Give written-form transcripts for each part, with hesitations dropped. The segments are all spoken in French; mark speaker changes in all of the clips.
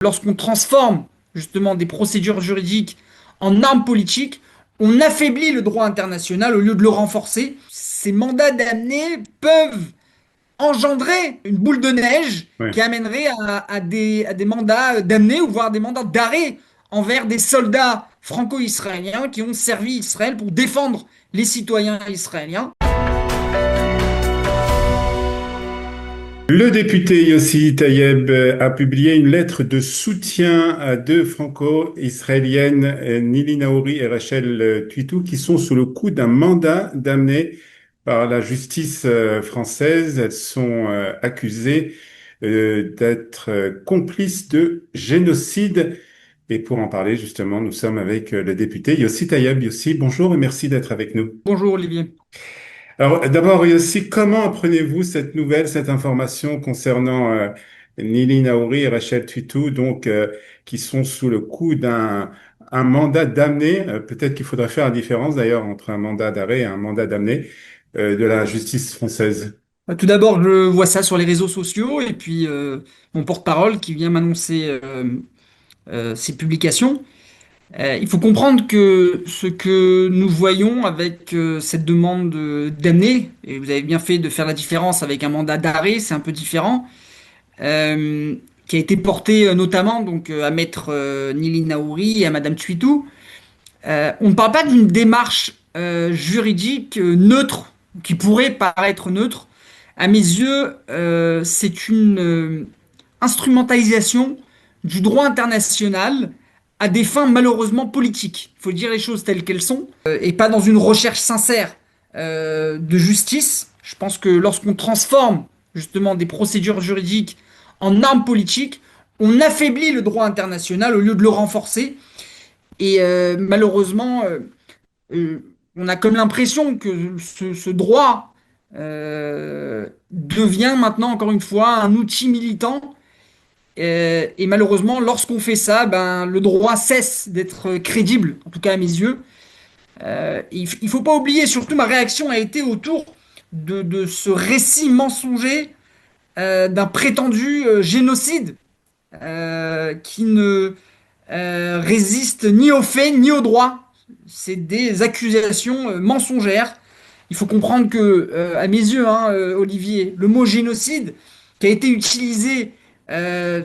Speaker 1: Lorsqu'on transforme justement des procédures juridiques en armes politiques, on affaiblit le droit international au lieu de le renforcer. Ces mandats d'amener peuvent engendrer une boule de neige qui
Speaker 2: Ouais.
Speaker 1: amènerait à des mandats d'amener ou voire des mandats d'arrêt envers des soldats franco-israéliens qui ont servi Israël pour défendre les citoyens israéliens.
Speaker 2: Le député Yossi Taïeb a publié une lettre de soutien à deux franco-israéliennes, Nili Naouri et Rachel Tuitou, qui sont sous le coup d'un mandat d'amener par la justice française. Elles sont accusées d'être complices de génocide. Et pour en parler, justement, nous sommes avec le député Yossi Taïeb. Yossi, bonjour et merci d'être avec nous.
Speaker 1: Bonjour Olivier.
Speaker 2: Alors, d'abord, Yossi, comment apprenez-vous cette nouvelle, cette information concernant Nili Naouri et Rachel Tuitou, donc, qui sont sous le coup d'un mandat d'amener, peut-être qu'il faudrait faire la différence d'ailleurs entre un mandat d'arrêt et un mandat d'amener de la justice française.
Speaker 1: Tout d'abord, je vois ça sur les réseaux sociaux et puis mon porte-parole qui vient m'annoncer ces publications. Il faut comprendre que ce que nous voyons avec cette demande d'amener, et vous avez bien fait de faire la différence avec un mandat d'arrêt, c'est un peu différent, euh, qui a été porté notamment donc à Maître Nili Naouri et à Madame Tuitou. On ne parle pas d'une démarche juridique neutre, qui pourrait paraître neutre. À mes yeux, c'est une instrumentalisation du droit international à des fins malheureusement politiques. Il faut dire les choses telles qu'elles sont, et pas dans une recherche sincère de justice. Je pense que lorsqu'on transforme justement des procédures juridiques en armes politiques, on affaiblit le droit international au lieu de le renforcer. Et malheureusement, on a comme l'impression que ce droit devient maintenant, encore une fois, un outil militant. Et malheureusement, lorsqu'on fait ça, ben, le droit cesse d'être crédible, en tout cas à mes yeux. Il faut pas oublier, surtout ma réaction a été autour de ce récit mensonger d'un prétendu génocide qui ne résiste ni aux faits ni au droit. C'est des accusations mensongères. Il faut comprendre que, à mes yeux, hein, Olivier, le mot génocide qui a été utilisé euh,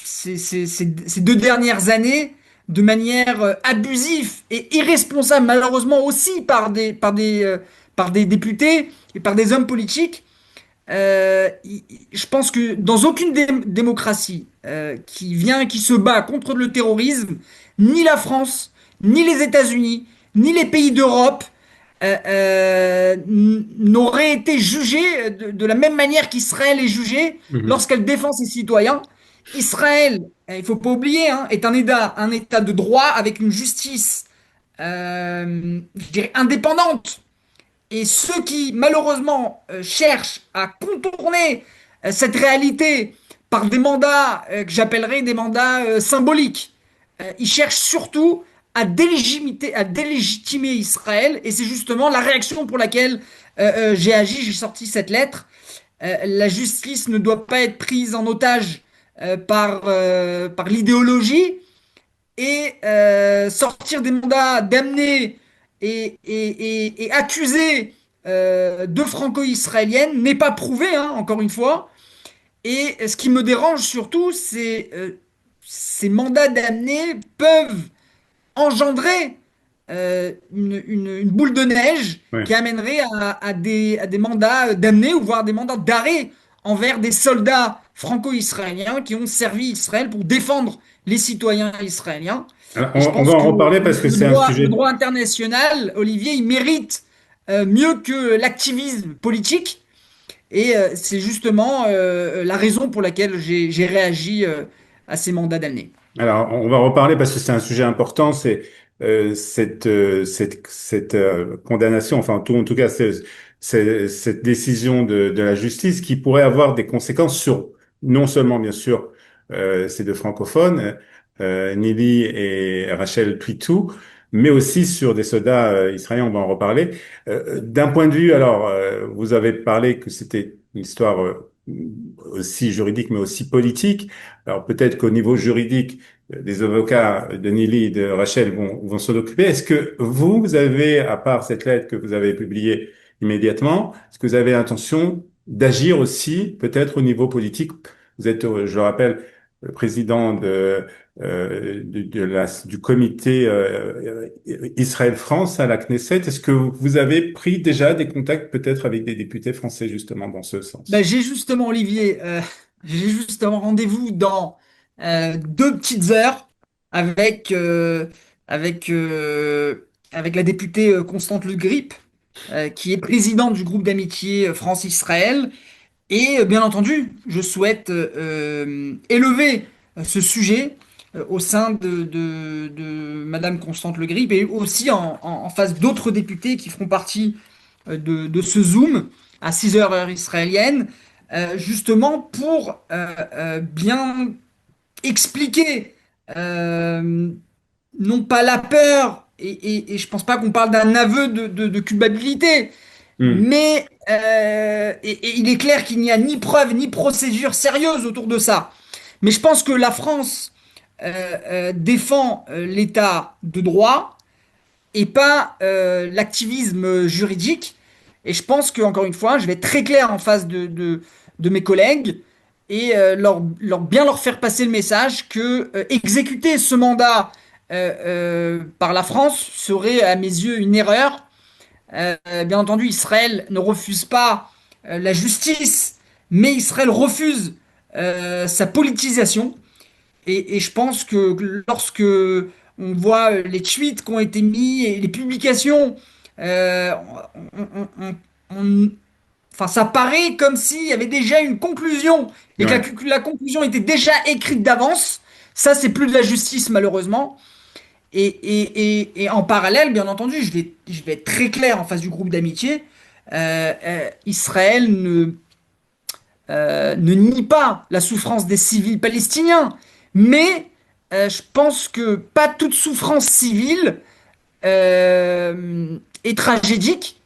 Speaker 1: ces 2 dernières années de manière abusive et irresponsable, malheureusement aussi par des députés et par des hommes politiques, je pense que dans aucune démocratie qui se bat contre le terrorisme, ni la France, ni les États-Unis, ni les pays d'Europe n'auraient été jugés de la même manière qu'Israël est jugé
Speaker 2: Mhm.
Speaker 1: lorsqu'elle défend ses citoyens. Israël, il faut pas oublier, hein, est un État de droit avec une justice, je dirais, indépendante. Et ceux qui, malheureusement, cherchent à contourner cette réalité par des mandats que j'appellerais des mandats symboliques, ils cherchent surtout à délégitimer Israël. Et c'est justement la réaction pour laquelle j'ai agi, j'ai sorti cette lettre. La justice ne doit pas être prise en otage par l'idéologie et sortir des mandats d'amener et accuser de franco-israéliennes n'est pas prouvé, hein, encore une fois. Et ce qui me dérange surtout, c'est ces mandats d'amener peuvent engendrer une boule de neige qui
Speaker 2: Ouais.
Speaker 1: amènerait à des mandats d'amener ou voire des mandats d'arrêt envers des soldats franco-israéliens qui ont servi Israël pour défendre les citoyens israéliens.
Speaker 2: Alors,
Speaker 1: Et je
Speaker 2: on va
Speaker 1: pense
Speaker 2: en
Speaker 1: que
Speaker 2: reparler parce que
Speaker 1: le
Speaker 2: c'est un
Speaker 1: droit, le
Speaker 2: sujet.
Speaker 1: droit international, Olivier, il mérite mieux que l'activisme politique. Et c'est justement la raison pour laquelle j'ai réagi à ces mandats d'amener.
Speaker 2: Alors, on va reparler parce que c'est un sujet important. C'est cette condamnation, enfin, en tout cas, cette décision de la justice qui pourrait avoir des conséquences sur non seulement, bien sûr, ces deux francophones, Nili et Rachel Tuitou, mais aussi sur des soldats israéliens. On va en reparler. D'un point de vue, alors, vous avez parlé que c'était une histoire aussi juridique, mais aussi politique. Alors peut-être qu'au niveau juridique, les avocats de Nili et de Rachel vont s'en occuper. Est-ce que vous avez, à part cette lettre que vous avez publiée immédiatement, est-ce que vous avez l'intention d'agir aussi, peut-être au niveau politique? Vous êtes, je le rappelle, le président du comité Israël-France à la Knesset. Est-ce que vous avez pris déjà des contacts peut-être avec des députés français justement dans ce
Speaker 1: Ben,
Speaker 2: sens?
Speaker 1: j'ai justement, Olivier, j'ai justement rendez-vous dans 2 petites heures avec, avec, euh, avec la députée Constante Le Grip, qui est présidente du groupe d'amitié France-Israël. Et bien entendu, je souhaite élever ce sujet au sein de Madame Constante Le Grip et aussi en face d'autres députés qui feront partie de ce Zoom à 6 heures heure israélienne, justement pour bien expliquer euh, non pas la peur, et je pense pas qu'on parle d'un aveu de culpabilité,
Speaker 2: Hmm.
Speaker 1: mais et il est clair qu'il n'y a ni preuve ni procédure sérieuse autour de ça. Mais je pense que la France défend l'état de droit et pas l'activisme juridique. Et je pense que, encore une fois, je vais être très clair en face de mes collègues et bien leur faire passer le message que exécuter ce mandat par la France serait, à mes yeux, une erreur. Bien entendu, Israël ne refuse pas la justice, mais Israël refuse sa politisation. Et je pense que lorsque on voit les tweets qui ont été mis et les publications, euh, on- on- on- on- enfin, ça paraît comme s'il y avait déjà une conclusion et que
Speaker 2: Ouais.
Speaker 1: la conclusion était déjà écrite d'avance. Ça, c'est plus de la justice, malheureusement. Et en parallèle, bien entendu, je vais être très clair en face du groupe d'amitié. Israël ne nie pas la souffrance des civils palestiniens, mais je pense que pas toute souffrance civile est tragédique.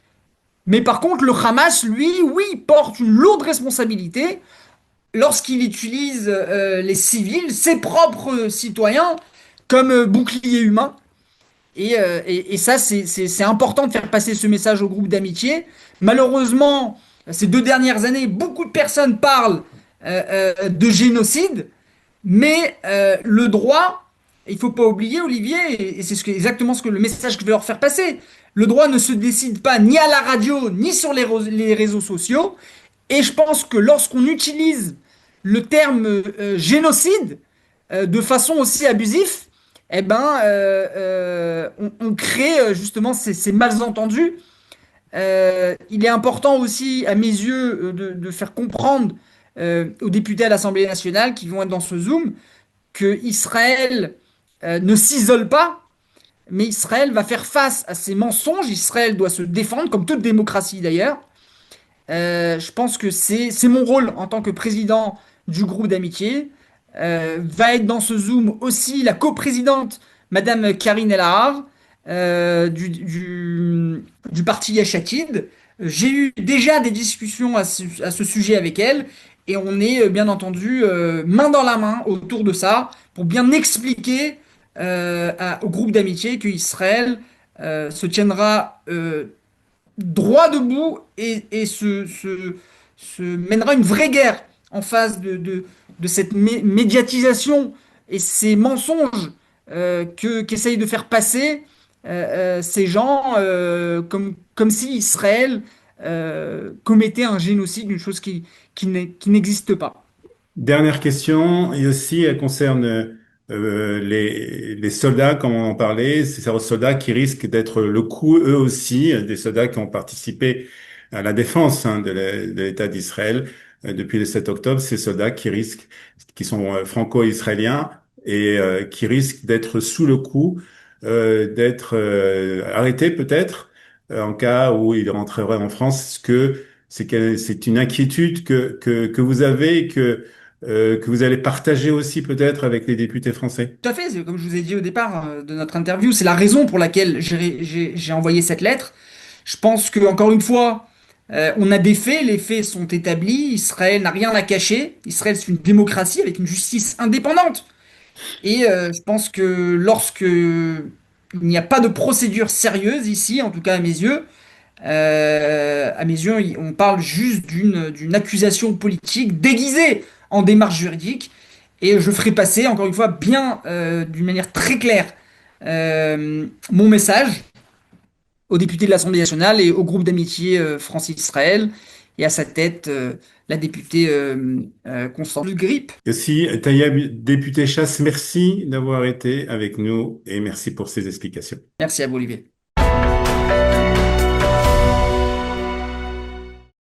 Speaker 1: Mais par contre, le Hamas, lui, oui, porte une lourde responsabilité lorsqu'il utilise les civils, ses propres citoyens, comme bouclier humain. Et ça, c'est important de faire passer ce message au groupe d'amitié. Malheureusement, ces 2 dernières années, beaucoup de personnes parlent de génocide, mais le droit, il faut pas oublier, Olivier, et c'est exactement le message que je vais leur faire passer. Le droit ne se décide pas ni à la radio, ni sur les réseaux sociaux. Et je pense que lorsqu'on utilise le terme génocide de façon aussi abusive, eh ben, on crée justement ces malentendus. Il est important aussi, à mes yeux, de faire comprendre aux députés à l'Assemblée nationale qui vont être dans ce Zoom que Israël ne s'isole pas, mais Israël va faire face à ces mensonges. Israël doit se défendre, comme toute démocratie d'ailleurs. Je pense que c'est mon rôle en tant que président du groupe d'amitié. Va être dans ce Zoom aussi la coprésidente, Madame Karine El Ahar, du parti Yesh Atid. J'ai eu déjà des discussions à ce sujet avec elle et on est bien entendu main dans la main autour de ça pour bien expliquer au groupe d'amitié que Israël se tiendra droit debout et se mènera une vraie guerre en face de cette médiatisation et ces mensonges qu'essayent de faire passer ces gens comme si Israël commettait un génocide, une chose qui n'existe pas.
Speaker 2: Dernière question, et aussi elle concerne les soldats, comme on en parlait, ces soldats qui risquent d'être le coup, eux aussi, des soldats qui ont participé à la défense de l'État d'Israël depuis le 7 octobre, ces soldats qui sont franco-israéliens et qui risquent d'être sous le coup, d'être arrêtés peut-être en cas où ils rentreraient en France. Est-ce que c'est une inquiétude que vous avez et que vous allez partager aussi peut-être avec les députés français?
Speaker 1: Tout à fait, comme je vous ai dit au départ de notre interview, c'est la raison pour laquelle j'ai envoyé cette lettre. Je pense que, encore une fois, On a des faits, les faits sont établis. Israël n'a rien à cacher. Israël, c'est une démocratie avec une justice indépendante. Et je pense que lorsque il n'y a pas de procédure sérieuse ici, en tout cas à mes yeux, on parle juste d'une accusation politique déguisée en démarche juridique. Et je ferai passer, encore une fois, bien, d'une manière très claire, mon message aux députés de l'Assemblée nationale et au groupe d'amitié France-Israël, et à sa tête, la députée Constance Le Grip.
Speaker 2: Et aussi, Taïeb, député Chasse, merci d'avoir été avec nous et merci pour ces explications.
Speaker 1: Merci à vous, Olivier.